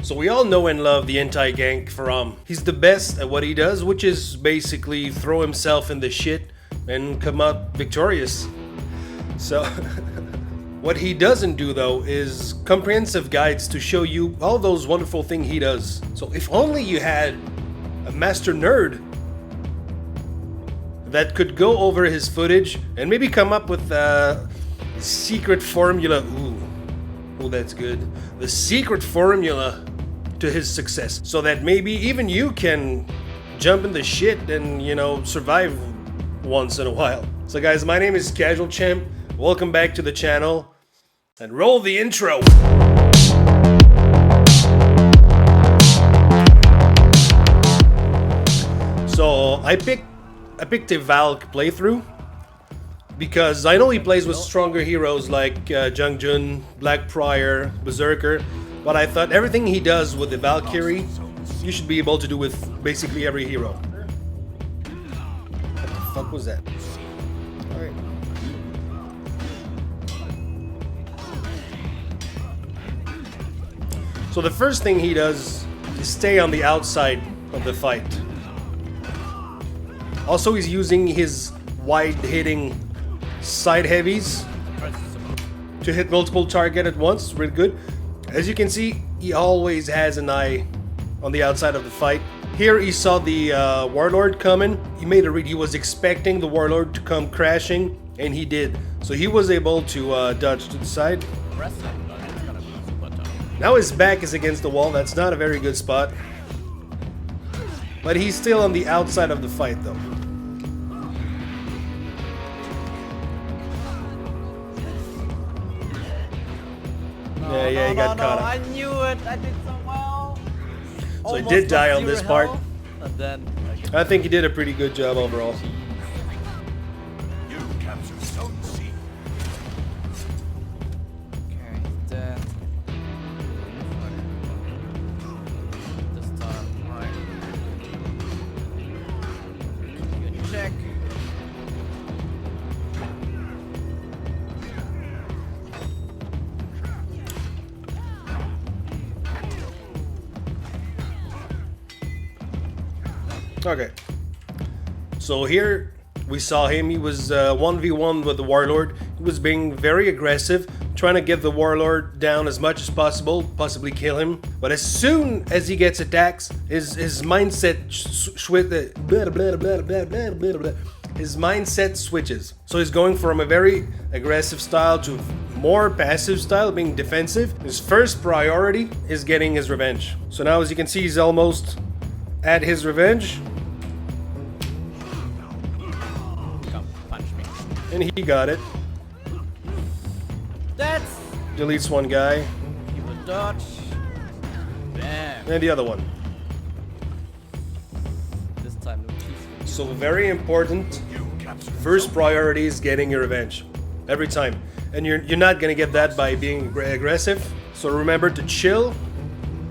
So we all know and love the Anti-Gank Faraam. He's the best at what he does, which is basically throw himself in the shit and come out victorious. So what he doesn't do though is comprehensive guides to show you all those wonderful things he does. So if only you had a master nerd that could go over his footage and maybe come up with a secret formula. Ooh, that's good. The secret formula to his success, so that maybe even you can jump in the shit and, you know, survive once in a while. So guys, my name is Casual Champ. Welcome back to the channel, and roll the intro. So I picked a Valk playthrough because I know he plays with stronger heroes like Jungjun, Black Prior, Berserker, but I thought everything he does with the Valkyrie, you should be able to do with basically every hero. What the fuck was that? Alright. So the first thing he does is stay on the outside of the fight. Also, he's using his wide-hitting side heavies to hit multiple targets at once. Really good. As you can see, he always has an eye on the outside of the fight. Here he saw the Warlord coming. He made a read. He was expecting the Warlord to come crashing, and he did. So he was able to dodge to the side. Now his back is against the wall. That's not a very good spot. But he's still on the outside of the fight though. Yeah, he got caught up. I knew it. I did so well. So he did die on this part. And then I think he did a pretty good job overall. You captured Stone Sea. okay, then this time, right? Good check. Okay. So here we saw him. He was 1v1 with the Warlord. He was being very aggressive, trying to get the Warlord down as much as possible, possibly kill him. But as soon as he gets attacks, his mindset his mindset switches. So he's going from a very aggressive style to more passive style, being defensive. His first priority is getting his revenge. So now, as you can see, he's almost at his revenge. Come, punch me. And he got it. That's. Deletes one guy. He would dodge. Bam. And the other one. This time, no cheese. So very important. First priority is getting your revenge. Every time. And you're not gonna get that by being aggressive. So remember to chill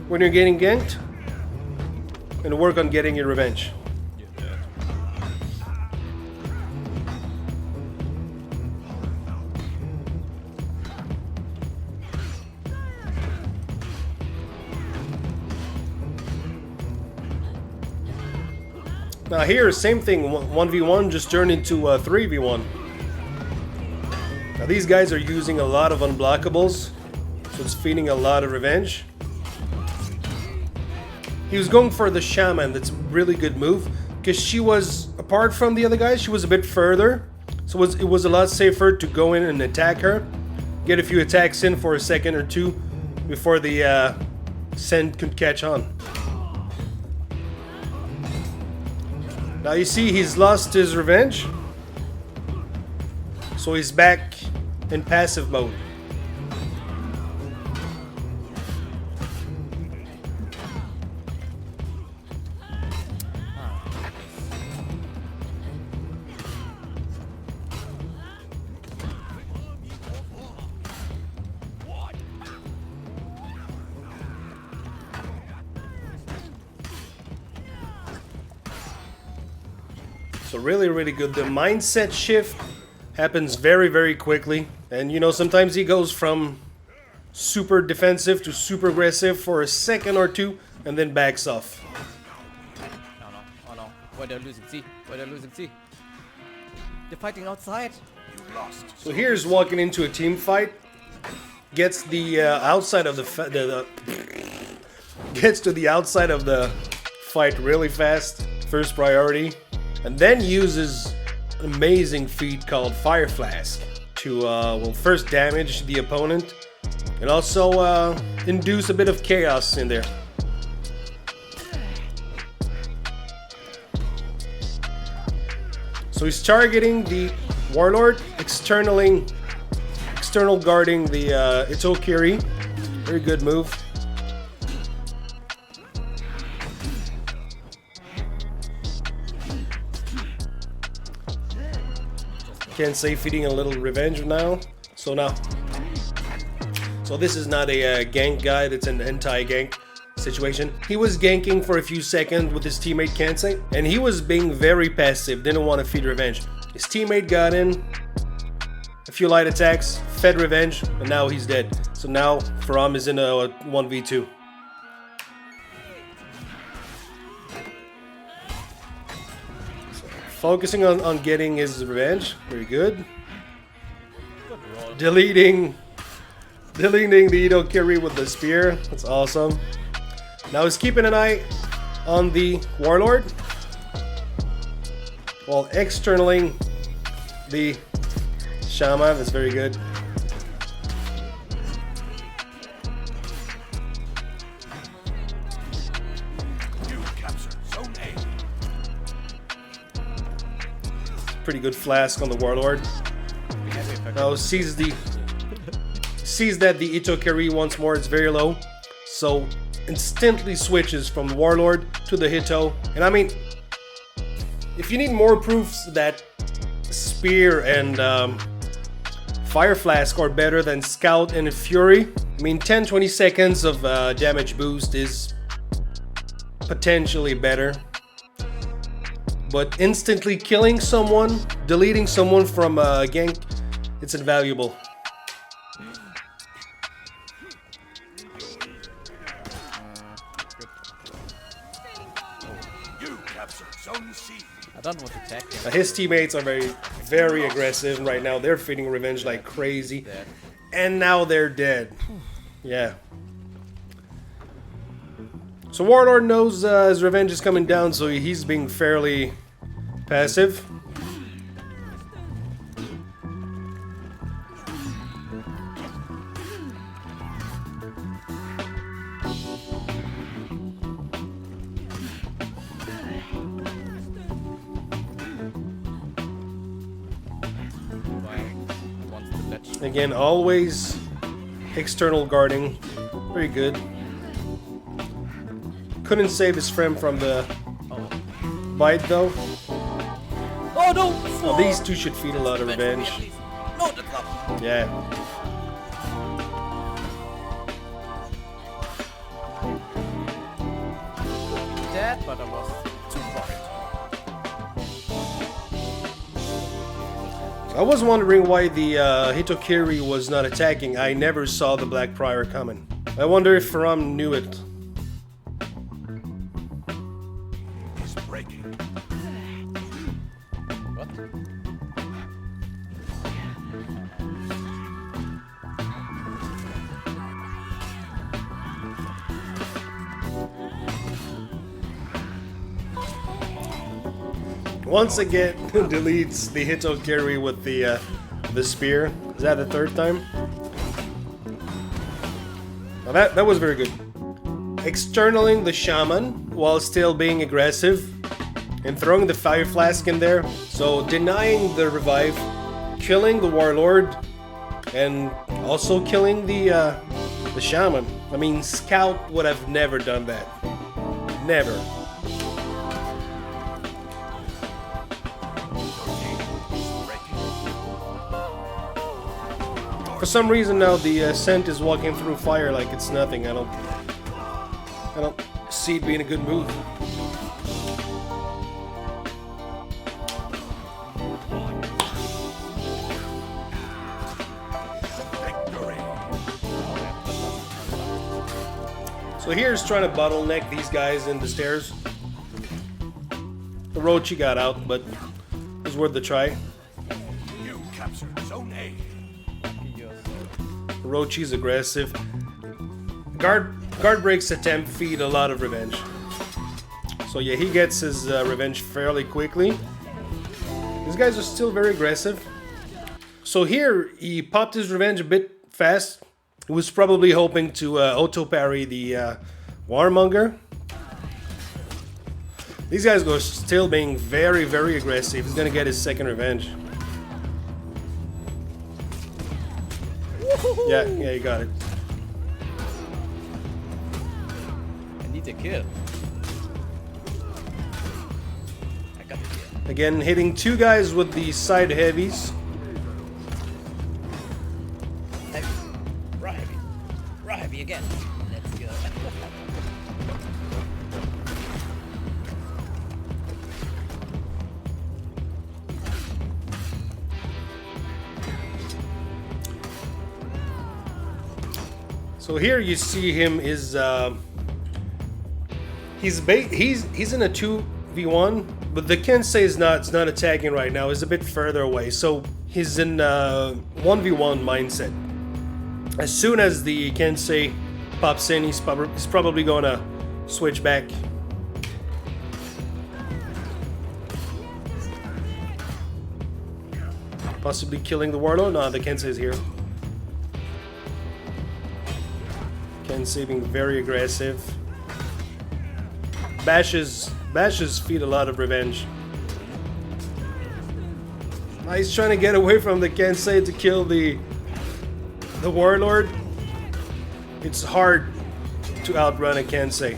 when you're getting ganked. And work on getting your revenge. Now here, same thing, 1v1 just turned into 3v1. Now these guys are using a lot of unblockables, so it's feeding a lot of revenge. He was going for the Shaman. That's a really good move, because she was, apart from the other guys, she was a bit further, so it was a lot safer to go in and attack her, get a few attacks in for a second or two before the Send could catch on. Now you see he's lost his revenge, so he's back in passive mode. So really good. The mindset shift happens very quickly. And you know, sometimes he goes from super defensive to super aggressive for a second or two, and then backs off. Oh no, oh no. Why they're losing C? Why they're losing C? They're fighting outside. You lost. So here's walking into a team fight, gets the outside of the gets to the outside of the fight really fast, first priority, and then uses an amazing feat called Fire Flask to well, first damage the opponent and also induce a bit of chaos in there. So he's targeting the Warlord, external guarding the Itokiri. Very good move. Can't say feeding a little revenge now. So this is not a gank guide, it's an anti-gank situation. He was ganking for a few seconds with his teammate Kansei, and he was being very passive, didn't want to feed revenge. His teammate got in, a few light attacks, fed revenge, and now he's dead. So now Faraam is in a 1v2. Focusing on getting his revenge. Very good. Deleting the Itokiri with the spear. That's awesome. Now he's keeping an eye on the Warlord while externaling the Shaman. That's very good. You captured Zone A. Pretty good flask on the Warlord. Now sees that the Itokiri once more. It's very low, so instantly switches from the Warlord to the Hito. And I mean, if you need more proofs that Spear and Fire Flask are better than Scout and Fury, I mean 10-20 seconds of damage boost is potentially better. But instantly killing someone, deleting someone from a gank, it's invaluable. You captured Zone C. I don't want to attack him. His teammates are very aggressive right now. They're feeding revenge like crazy. Dead. And now they're dead. Yeah. So Warlord knows his revenge is coming down, so he's being fairly passive. Again, always external guarding. Very good. Couldn't save his friend from the bite though. Oh no! Well, these two should feed a lot of revenge. No, that's not. Yeah. Dead, but I was too far. I was wondering why the Hitokiri was not attacking. I never saw the Black Prior coming. I wonder if Faraam knew it. He's breaking. What? Once again, deletes the Hitokiri with the spear. Is that the third time? Now that was very good. Externaling the Shaman while still being aggressive and throwing the Fire Flask in there. So denying the revive, killing the Warlord, and also killing the Shaman. I mean, Scout would have never done that. Never. For some reason now the scent is walking through fire like it's nothing. I don't see it being a good move. Victory. So here's trying to bottleneck these guys in the stairs. The Orochi got out, but it was worth the try. You captured Zone A. Orochi's aggressive. Guard breaks attempt feed a lot of revenge. So yeah, he gets his revenge fairly quickly. These guys are still very aggressive. So here, he popped his revenge a bit fast. He was probably hoping to auto parry the Warmonger. These guys are still being very, very aggressive. He's gonna get his second revenge. Yeah, he got it. I need a kill. I got the kill. Again, hitting two guys with the side heavies. Heavy. Raw heavy. Raw heavy again. Let's go. So here you see him is he's in a 2v1, but the Kensei is not attacking right now. He's a bit further away, so he's in 1v1 mindset. As soon as the Kensei pops in, he's probably gonna switch back. Possibly killing the Warlord. No, the Kensei is here. Kensei being very aggressive. Bashes feed a lot of revenge. Now he's trying to get away from the Kensei to kill the Warlord. It's hard to outrun a Kensei.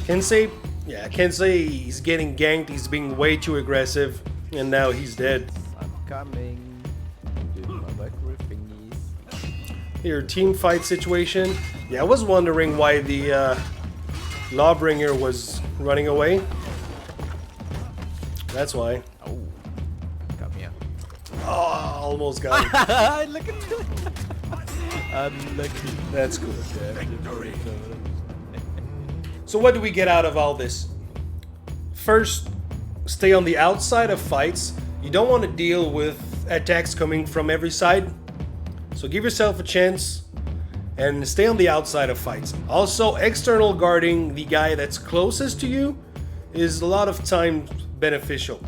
Kensei, he's getting ganked. He's being way too aggressive, and now he's dead. I'm coming. Doing my Valkyrie thingies. Here, team fight situation. Yeah, I was wondering why the Lawbringer was running away. That's why. Oh, come here. Oh, almost got it. Look at you. Unlucky. That's cool. Victory. So what do we get out of all this? First, stay on the outside of fights. You don't want to deal with attacks coming from every side. So give yourself a chance and stay on the outside of fights. Also, external guarding the guy that's closest to you is a lot of time beneficial.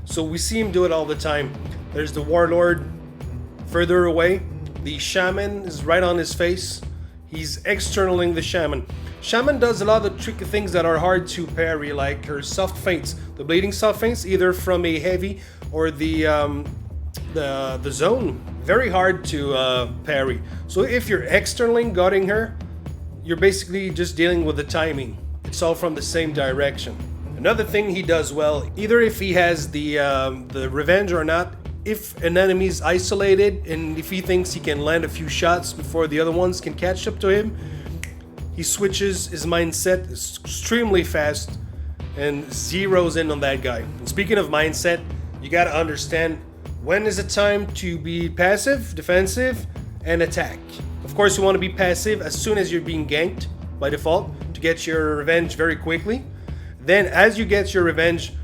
So we see him do it all the time. There's the Warlord further away. The Shaman is right on his face. He's externaling the Shaman. Shaman does a lot of tricky things that are hard to parry, like her soft feints. The bleeding soft feints, either from a heavy or the zone. Very hard to parry. So if you're externally guarding her, you're basically just dealing with the timing. It's all from the same direction. Another thing he does well, either if he has the revenge or not, if an enemy is isolated and if he thinks he can land a few shots before the other ones can catch up to him, he switches his mindset extremely fast and zeroes in on that guy. And speaking of mindset, you gotta understand when is it time to be passive, defensive, and attack. Of course, you want to be passive as soon as you're being ganked by default to get your revenge very quickly. Then as you get your revenge,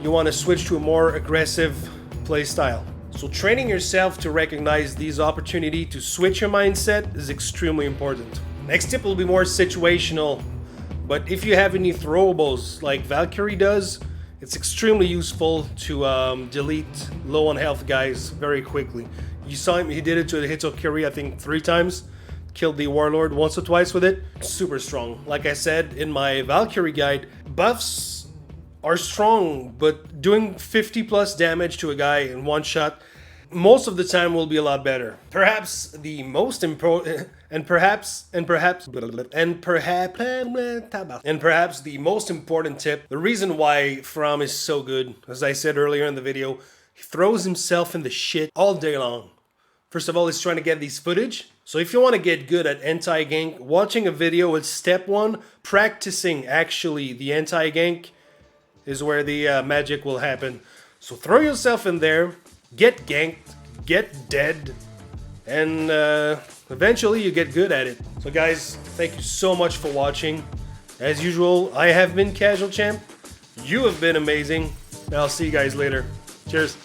you want to switch to a more aggressive play style. So training yourself to recognize these opportunities to switch your mindset is extremely important. Next tip will be more situational, but if you have any throwables like Valkyrie does, it's extremely useful to delete low on health guys very quickly. You saw him, he did it to the Hitokiri I think 3 times, killed the Warlord once or twice with it. Super strong. Like I said in my Valkyrie guide, buffs are strong, but doing 50 plus damage to a guy in one shot most of the time will be a lot better. Perhaps the most important and perhaps the most important tip, the reason why Faraam is so good, as I said earlier in the video, he throws himself in the shit all day long. First of all, he's trying to get these footage. So if you want to get good at anti-gank, watching a video is step 1. Practicing actually the anti-gank is where the magic will happen. So throw yourself in there, get ganked, get dead, and eventually you get good at it. So guys, thank you so much for watching. As usual, I have been Casual Champ. You have been amazing. And I'll see you guys later. Cheers.